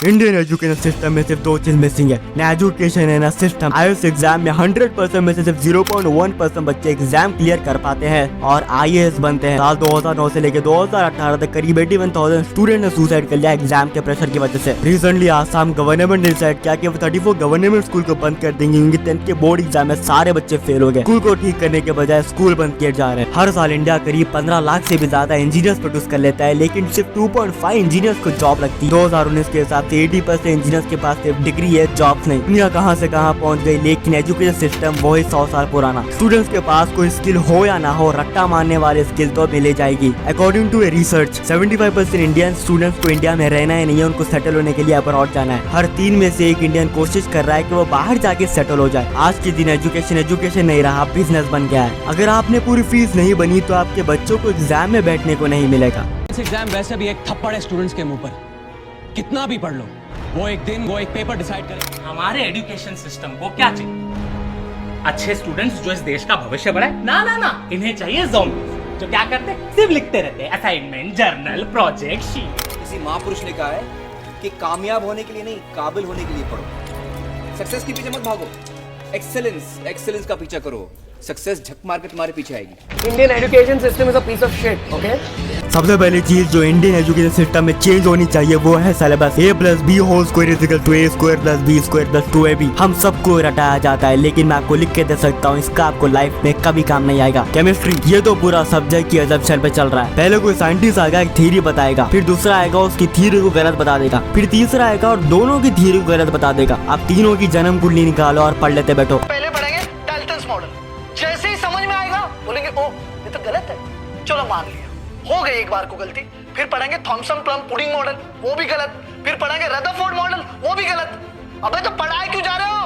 Indian education system में सिर्फ दो चीज मिसिंग है, ना एजुकेशन है ना सिस्टम। आईएएस एग्जाम में 100% में से सिर्फ 0.1% बच्चे एग्जाम क्लियर कर पाते हैं और आईएएस बनते हैं। साल 2009 से लेकर 2018 तक करीब 81,000 स्टूडेंट ने सुसाइड कर लिया एग्जाम के प्रेशर की वजह से। रिसेंटली आसाम गवर्नमेंट ने डिसाइड किया कि वो 34 गवर्नमेंट स्कूल को बंद कर देंगे क्योंकि 10th के बोर्ड एग्जाम में सारे बच्चे फेल हो गए। स्कूल को ठीक करने के बजाय स्कूल बंद किए जा रहे हैं। हर साल इंडिया करीब 15 लाख से भी ज्यादा इंजीनियर्स प्रोड्यूस कर लेता है, लेकिन सिर्फ 2.5 इंजीनियर्स को जॉब लगती है। 2019 के हिसाब से 80% इंजीनियर्स के पास सिर्फ डिग्री है, जॉब्स नहीं। दुनिया कहां से कहां पहुंच गई, लेकिन एजुकेशन सिस्टम वही 100 साल पुराना। स्टूडेंट्स के पास कोई स्किल हो या ना हो, रट्टा मारने वाले स्किल तो मिले जाएगी। According to a research 75% Indian students को इंडिया में रहना ही नहीं है, उनको सेटल होने के लिए अब्रॉड जाना है। हर 3 में से 1 इंडियन कोशिश कर रहा है कि वो बाहर जाके सेटल हो जाए। आज के दिन एजुकेशन नहीं रहा, बिजनेस बन गया है। अगर आपने पूरी फीस नहीं बनी तो आपके बच्चों को एग्जाम में बैठने को नहीं मिलेगा। एग्जाम वैसे भी एक थप्पड़ है स्टूडेंट्स के मुंह पर, कितना भी पढ़ लो वो एक पेपर डिसाइड करे। हमारे एजुकेशन सिस्टम को क्या चाहिए? अच्छे स्टूडेंट्स जो इस देश का भविष्य बढ़ाए? ना, इन्हें चाहिए ज़ॉम्बीज़ जो क्या करते हैं, सिर्फ लिखते रहते हैं, असाइनमेंट, जर्नल, प्रोजेक्ट, शीट। किसी महापुरुष ने कहा है कि कामयाब होने के लिए नहीं, काबिल होने के लिए पढ़ो। सक्सेस के पीछे मत भागो, एक्सेलेंस का पीछा करो। सक्सेस झक मार के तुम्हारे पीछे आएगी। Indian education system is a piece of shit, okay? सबसे पहली चीज जो इंडियन एजुकेशन सिस्टम में चेंज होनी चाहिए वो है सिलेबस। a+b²=2ab। हम सबको रटाया जाता है, लेकिन मैं आपको लिख के दे सकता हूँ, इसका आपको लाइफ में कभी काम नहीं आएगा। केमिस्ट्री, ये तो पूरा सब्जेक्ट की अजम्पशन पे चल रहा है। पहले कोई साइंटिस्ट आएगा, एक थ्योरी बताएगा, फिर दूसरा आएगा उसकी थ्योरी को गलत बता देगा, फिर तीसरा आएगा और दोनों की थ्योरी को गलत बता देगा। अब तीनों की जन्म कुंडली निकालो और पढ़ लेते बैठो। पहले पढ़ेंगे डाल्टन्स मॉडल, जैसे ही समझ में आएगा बोलेंगे ओ ये तो गलत है, चलो मान लिया, हो गई एक बार को गलती। फिर पढ़ेंगे थॉमसन प्लम पुडिंग मॉडल, वो भी गलत। फिर पढ़ेंगे रदरफोर्ड मॉडल, वो भी गलत। अबे तो पढ़ाई क्यों जा रहे हो?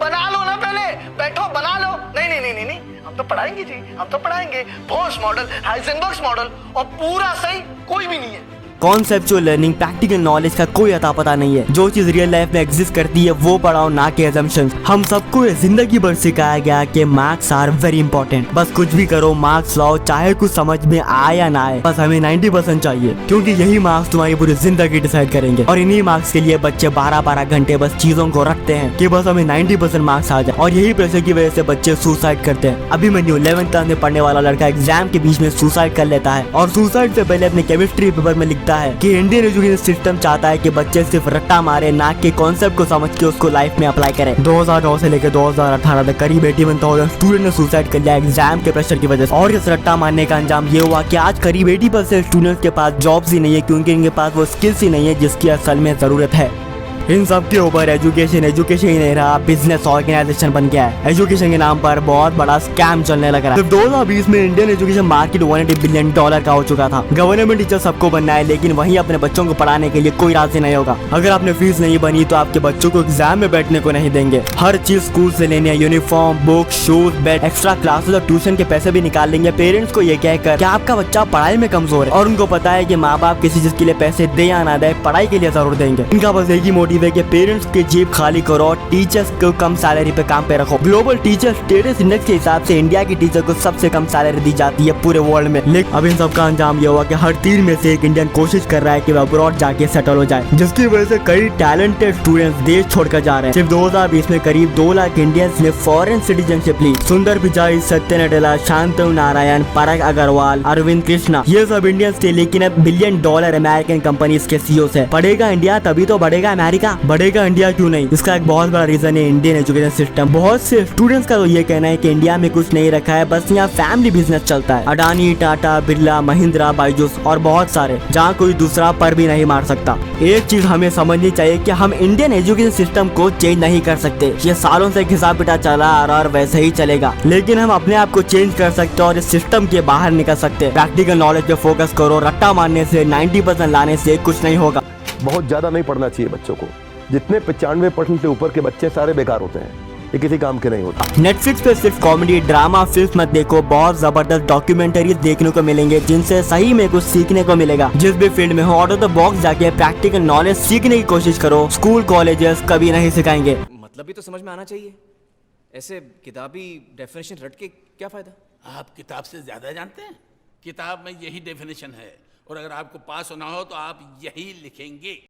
बना लो ना, पहले बैठो बना लो। नहीं, हम तो पढ़ाएंगे जी, हम तो पढ़ाएंगे। बोर्स मॉडल, हाइजेनबर्ग मॉडल, और पूरा सही कोई भी नहीं है। कॉन्सेप्चुअल लर्निंग, प्रैक्टिकल नॉलेज का कोई अता पता नहीं है। जो चीज रियल लाइफ में एग्जिस्ट करती है वो पढ़ाओ, ना कि असम्पशंस। हम सबको जिंदगी भर सिखाया गया कि मार्क्स आर वेरी इंपॉर्टेंट। बस कुछ भी करो, मार्क्स लाओ, चाहे कुछ समझ में आए या ना आए, बस हमें 90% चाहिए, क्योंकि यही मार्क्स तुम्हारी पूरी जिंदगी डिसाइड करेंगे। और इन्हीं मार्क्स के लिए बच्चे 12-12 घंटे बस चीजों को रखते हैं कि बस हमें 90% मार्क्स आ जाए, और यही प्रेशर की वजह से बच्चे सुसाइड करते हैं। अभी मैं 11th क्लास में पढ़ने वाला लड़का एग्जाम के बीच में सुसाइड कर लेता है, और सुसाइड से पहले अपने केमिस्ट्री पेपर में लिखता है कि इंडियन एजुकेशन सिस्टम चाहता है कि बच्चे सिर्फ रट्टा मारे, ना कि कॉन्सेप्ट को समझ के उसको लाइफ में अप्लाई करें। 2009 से लेकर 2018 तक करीब 81,000 स्टूडेंट ने सुसाइड कर लिया एग्जाम के प्रेशर की वजह से। और इस रट्टा मारने का अंजाम ये हुआ कि आज करीब 80% स्टूडेंट्स के पास जॉब्स ही नहीं है, क्योंकि इनके पास वो स्किल्स ही नहीं है जिसकी असल में जरूरत है। इन सब के ऊपर एजुकेशन ही नहीं रहा, बिजनेस ऑर्गेनाइजेशन बन गया है। एजुकेशन के नाम पर बहुत बड़ा स्कैम चलने लग रहा है। 2020 में इंडियन एजुकेशन मार्केट $180 बिलियन का हो चुका था। गवर्नमेंट टीचर सबको बनना है, लेकिन वहीं अपने बच्चों को पढ़ाने के लिए कोई राजी नहीं होगा। अगर आपने फीस नहीं बनी तो आपके बच्चों को एग्जाम में बैठने को नहीं देंगे। हर चीज स्कूल से लेनी है, uniform, book, shoes, bed, extra classes और ट्यूशन के पैसे भी निकाल लेंगे पेरेंट्स को ये कहकर कि आपका बच्चा पढ़ाई में कमजोर है। और उनको पता है कि माँ बाप किसी चीज के लिए पैसे दे या ना दे, पढ़ाई के लिए जरूर देंगे। इनका बस एक ही मोटिव है कि पेरेंट्स की जेब खाली करो और टीचर्स को कम सैलरी पे काम पे रखो। ग्लोबल टीचर स्टेटस इंडेक्स के हिसाब से इंडिया की टीचर को सबसे कम सैलरी दी जाती है पूरे वर्ल्ड में। लेकिन अब इन सब का अंजाम ये हुआ कि हर 3 में से 1 इंडियन कोशिश कर रहा है कि वह अब्रॉड जाके सेटल हो जाए, जिसकी वजह से कई टैलेंटेड स्टूडेंट्स देश छोड़कर जा रहे हैं। सिर्फ 2020 में करीब 2 लाख इंडियंस ने फॉरेन सिटीजनशिप ली। सुंदर पिचाई, सत्य नडेला, शांतनु नारायण, पराग अग्रवाल, अरविंद कृष्णा, ये सब इंडियंस थे, लेकिन अब $1 बिलियन अमेरिकन कंपनीज के सीईओ है। पढ़ेगा इंडिया तभी तो बढ़ेगा अमेरिका, बढ़ेगा इंडिया क्यों नहीं? इसका एक बहुत बड़ा रीजन है इंडियन एजुकेशन सिस्टम। बहुत से स्टूडेंट्स का तो ये कहना है कि इंडिया में कुछ नहीं रखा है, बस यहाँ फैमिली बिजनेस चलता है। अडानी, टाटा, बिरला, महिंद्रा, बायजूस और बहुत सारे, जहाँ कोई दूसरा पर भी नहीं मार सकता। एक चीज हमें समझनी चाहिए कि हम इंडियन एजुकेशन सिस्टम को चेंज नहीं कर सकते। ये सालों से घिसा पिटा चला और वैसे ही चलेगा, लेकिन हम अपने आप को चेंज कर सकते और इस सिस्टम के बाहर निकल सकते। प्रैक्टिकल नॉलेज पे फोकस करो, रट्टा मारने से 90% लाने से कुछ नहीं होगा। बहुत ज्यादा नहीं पढ़ना चाहिए बच्चों को। जितने 95% से ऊपर के बच्चे सारे बेकार होते हैं, ये किसी काम के नहीं होता। नेटफ्लिक्स पे सिर्फ कॉमेडी, ड्रामा, फिल्म मत देखो, बहुत जबरदस्त डॉक्यूमेंटरीज देखने को मिलेंगे जिनसे सही में कुछ सीखने को मिलेगा। जिस भी फील्ड में हो, आउट ऑफ द बॉक्स जाके प्रैक्टिकल नॉलेज सीखने की कोशिश करो। स्कूल कॉलेजेस कभी नहीं सिखाएंगे। मतलब भी तो समझ में आना चाहिए। ऐसे किताबी डेफिनेशन रट के क्या फायदा। आप किताब से ज्यादा जानते हैं। किताब में यही डेफिनेशन है, और अगर आपको पास होना हो तो आप यही लिखेंगे।